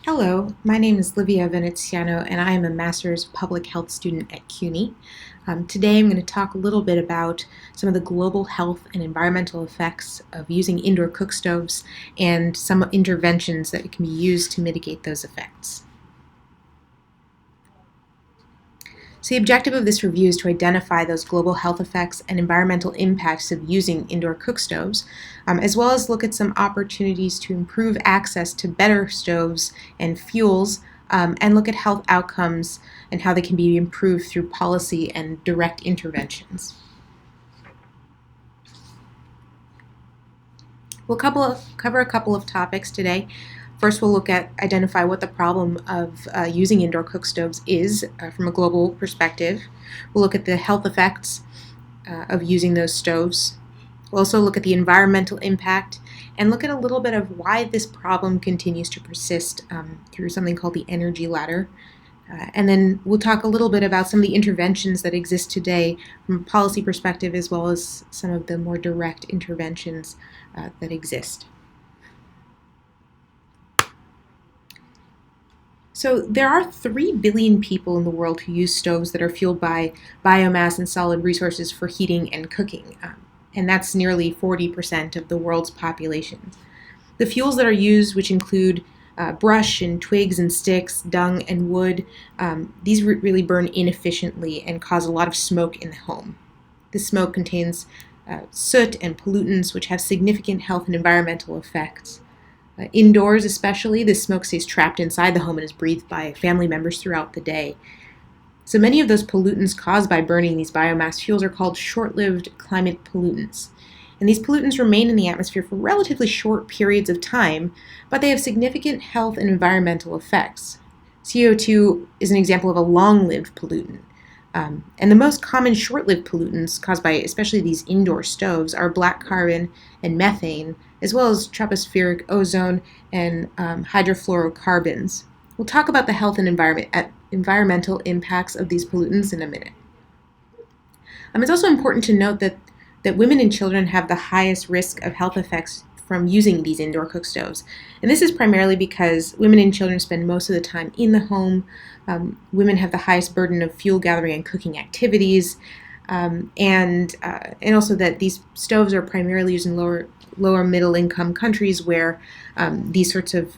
Hello, my name is Livia Veneziano and I am a Master's Public Health student at CUNY. Today I'm going to talk a little bit about some of the global health and environmental effects of using indoor cook stoves and some interventions that can be used to mitigate those effects. So the objective of this review is to identify those global health effects and environmental impacts of using indoor cook stoves, as well as look at some opportunities to improve access to better stoves and fuels, and look at health outcomes and how they can be improved through policy and direct interventions. We'll cover a couple of topics today. First, we'll identify what the problem of using indoor cook stoves is from a global perspective. We'll look at the health effects of using those stoves. We'll also look at the environmental impact and look at a little bit of why this problem continues to persist through something called the energy ladder. And then we'll talk a little bit about some of the interventions that exist today from a policy perspective, as well as some of the more direct interventions that exist. So there are 3 billion people in the world who use stoves that are fueled by biomass and solid resources for heating and cooking, and that's nearly 40% of the world's population. The fuels that are used, which include brush and twigs and sticks, dung and wood, these really burn inefficiently and cause a lot of smoke in the home. This smoke contains soot and pollutants, which have significant health and environmental effects. Indoors especially, this smoke stays trapped inside the home and is breathed by family members throughout the day. So many of those pollutants caused by burning these biomass fuels are called short-lived climate pollutants. And these pollutants remain in the atmosphere for relatively short periods of time, but they have significant health and environmental effects. CO2 is an example of a long-lived pollutant. And the most common short-lived pollutants caused by especially these indoor stoves are black carbon and methane, as well as tropospheric ozone and hydrofluorocarbons. We'll talk about the health and environmental impacts of these pollutants in a minute. It's also important to note that women and children have the highest risk of health effects from using these indoor cook stoves. And this is primarily because women and children spend most of the time in the home. Women have the highest burden of fuel gathering and cooking activities, and also that these stoves are primarily used in lower middle income countries where these sorts of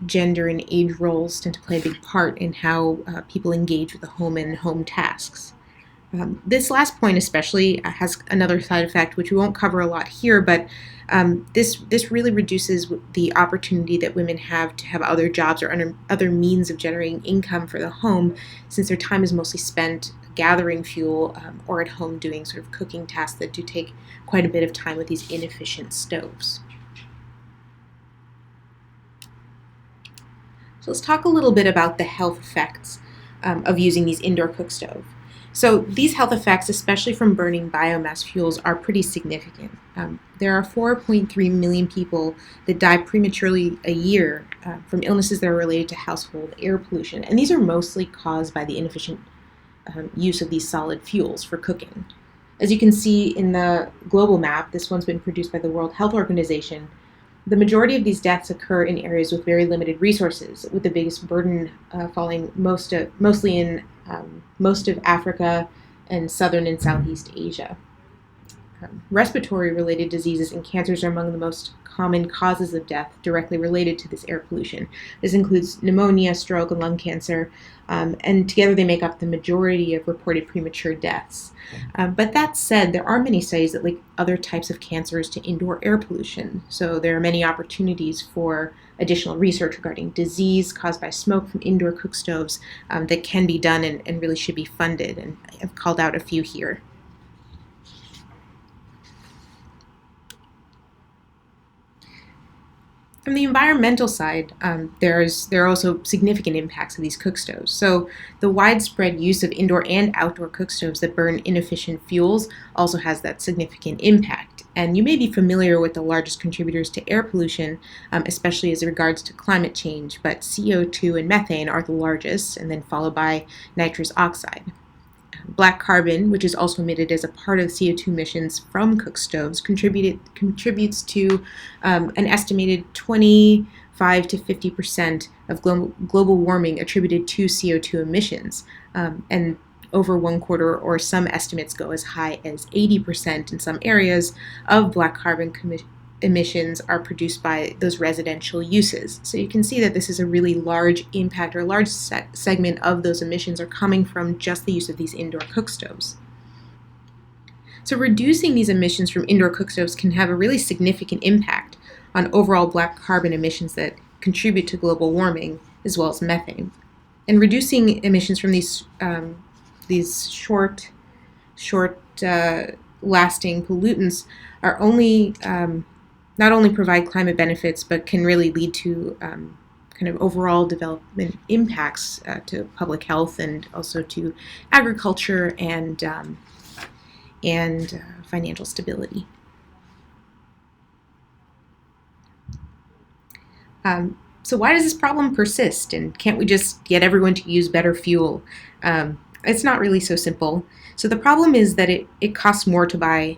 gender and age roles tend to play a big part in how people engage with the home and home tasks. This last point especially has another side effect, which we won't cover a lot here, but this really reduces the opportunity that women have to have other jobs or other means of generating income for the home, since their time is mostly spent gathering fuel or at home doing sort of cooking tasks that do take quite a bit of time with these inefficient stoves. So let's talk a little bit about the health effects of using these indoor cook stoves. So these health effects, especially from burning biomass fuels, are pretty significant. There are 4.3 million people that die prematurely a year from illnesses that are related to household air pollution, and these are mostly caused by the inefficient use of these solid fuels for cooking. As you can see in the global map, this one's been produced by the World Health Organization, the majority of these deaths occur in areas with very limited resources, with the biggest burden falling mostly in most of Africa and southern and Southeast Asia. Respiratory-related diseases and cancers are among the most common causes of death directly related to this air pollution. This includes pneumonia, stroke, and lung cancer, and together they make up the majority of reported premature deaths. But that said, there are many studies that link other types of cancers to indoor air pollution, so there are many opportunities for additional research regarding disease caused by smoke from indoor cook stoves that can be done and really should be funded, and I've called out a few here. From the environmental side, there are also significant impacts of these cook stoves. So the widespread use of indoor and outdoor cook stoves that burn inefficient fuels also has that significant impact. And you may be familiar with the largest contributors to air pollution, especially as regards to climate change, but CO2 and methane are the largest, and then followed by nitrous oxide. Black carbon, which is also emitted as a part of CO2 emissions from cook stoves, contributes to an estimated 25 to 50% of global warming attributed to CO2 emissions. And over 1/4, or some estimates go as high as 80% in some areas, of black carbon emissions are produced by those residential uses. So you can see that this is a really large impact, or a large segment of those emissions are coming from just the use of these indoor cook stoves. So reducing these emissions from indoor cook stoves can have a really significant impact on overall black carbon emissions that contribute to global warming, as well as methane. And reducing emissions from these short lasting pollutants are not only provide climate benefits, but can really lead to kind of overall development impacts to public health, and also to agriculture and financial stability. So why does this problem persist, and can't we just get everyone to use better fuel? It's not really so simple. So the problem is that it costs more to buy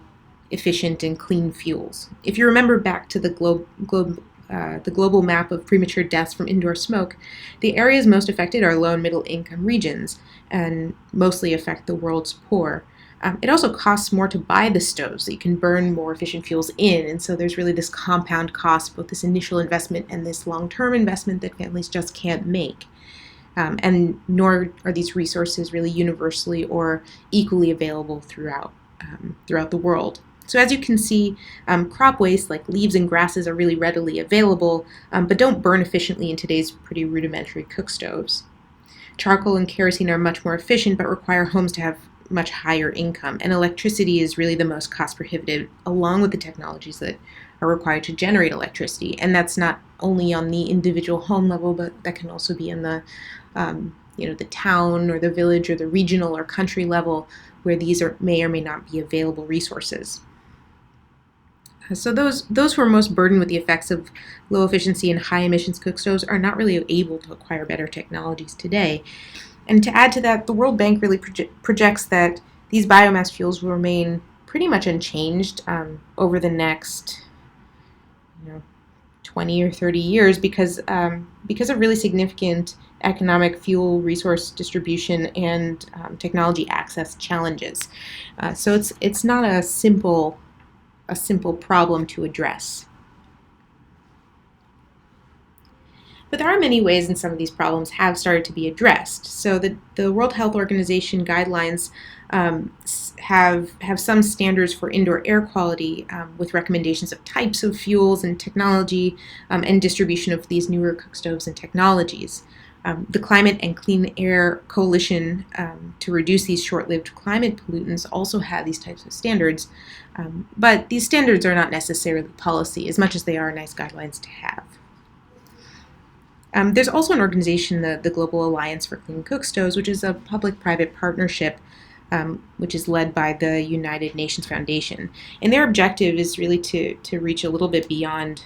efficient and clean fuels. If you remember back to the global map of premature deaths from indoor smoke, the areas most affected are low and middle income regions, and mostly affect the world's poor. It also costs more to buy the stoves that you can burn more efficient fuels in, and so there's really this compound cost, both this initial investment and this long-term investment that families just can't make. And nor are these resources really universally or equally available throughout the world. So as you can see, crop waste like leaves and grasses are really readily available, but don't burn efficiently in today's pretty rudimentary cook stoves. Charcoal and kerosene are much more efficient, but require homes to have much higher income, and electricity is really the most cost prohibitive, along with the technologies that are required to generate electricity. And that's not only on the individual home level, but that can also be in the the town or the village or the regional or country level, where these may or may not be available resources. So those who are most burdened with the effects of low efficiency and high emissions cook stoves are not really able to acquire better technologies today. And to add to that, the World Bank really projects that these biomass fuels will remain pretty much unchanged over the next 20 or 30 years because of really significant economic fuel resource distribution and technology access challenges. So it's not a simple problem to address. But there are many ways in some of these problems have started to be addressed. So the World Health Organization guidelines have some standards for indoor air quality, with recommendations of types of fuels and technology, and distribution of these newer cook stoves and technologies. The Climate and Clean Air Coalition, to reduce these short-lived climate pollutants, also have these types of standards, but these standards are not necessarily policy as much as they are nice guidelines to have. There's also an organization, the Global Alliance for Clean Cook Stoves, which is a public-private partnership which is led by the United Nations Foundation. And their objective is really to reach a little bit beyond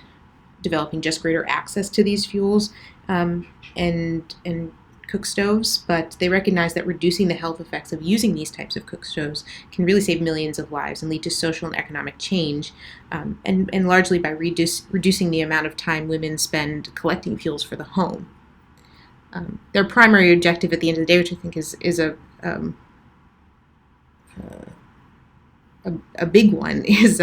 developing just greater access to these fuels and cook stoves, but they recognize that reducing the health effects of using these types of cook stoves can really save millions of lives and lead to social and economic change, and largely by reducing the amount of time women spend collecting fuels for the home. Their primary objective at the end of the day, which I think is a big one, is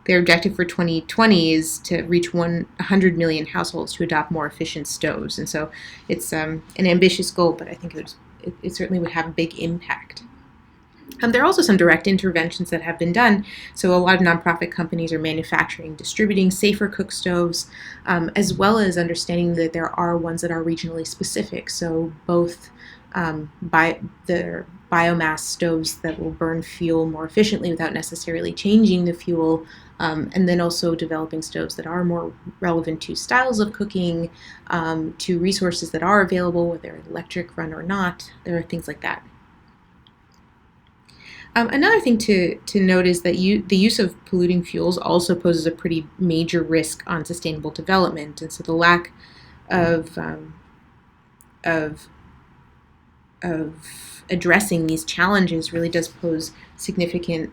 their objective for 2020 is to reach 100 million households to adopt more efficient stoves. And so it's an ambitious goal, but I think it certainly would have a big impact. There are also some direct interventions that have been done. So a lot of nonprofit companies are manufacturing, distributing safer cook stoves, as well as understanding that there are ones that are regionally specific. So both the biomass stoves that will burn fuel more efficiently without necessarily changing the fuel, and then also developing stoves that are more relevant to styles of cooking, to resources that are available, whether electric run or not. There are things like that. Another thing to note is that the use of polluting fuels also poses a pretty major risk on sustainable development, and so the lack of addressing these challenges really does pose significant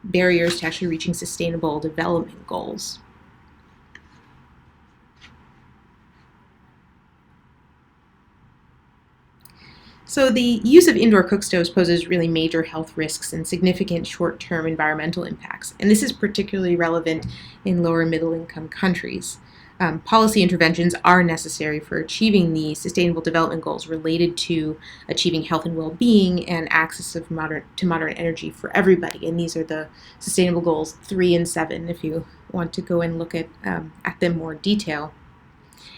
barriers to actually reaching sustainable development goals. So the use of indoor cook stoves poses really major health risks and significant short-term environmental impacts, and this is particularly relevant in lower middle-income countries. Policy interventions are necessary for achieving the Sustainable Development Goals related to achieving health and well-being and access to modern energy for everybody, and these are the Sustainable Goals 3 and 7 if you want to go and look at them more detail.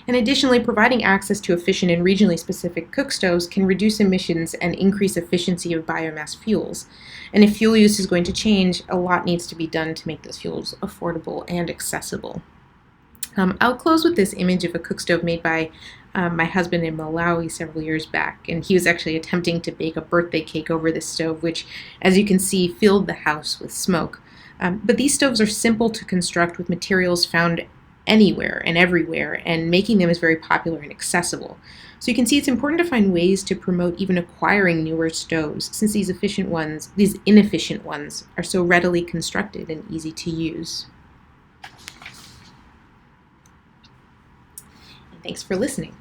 And additionally, providing access to efficient and regionally specific cook stoves can reduce emissions and increase efficiency of biomass fuels. And if fuel use is going to change, a lot needs to be done to make those fuels affordable and accessible. I'll close with this image of a cook stove made by my husband in Malawi several years back, and he was actually attempting to bake a birthday cake over this stove, which, as you can see, filled the house with smoke. But these stoves are simple to construct with materials found anywhere and everywhere, and making them is very popular and accessible. So you can see it's important to find ways to promote even acquiring newer stoves, since these inefficient ones are so readily constructed and easy to use. Thanks for listening.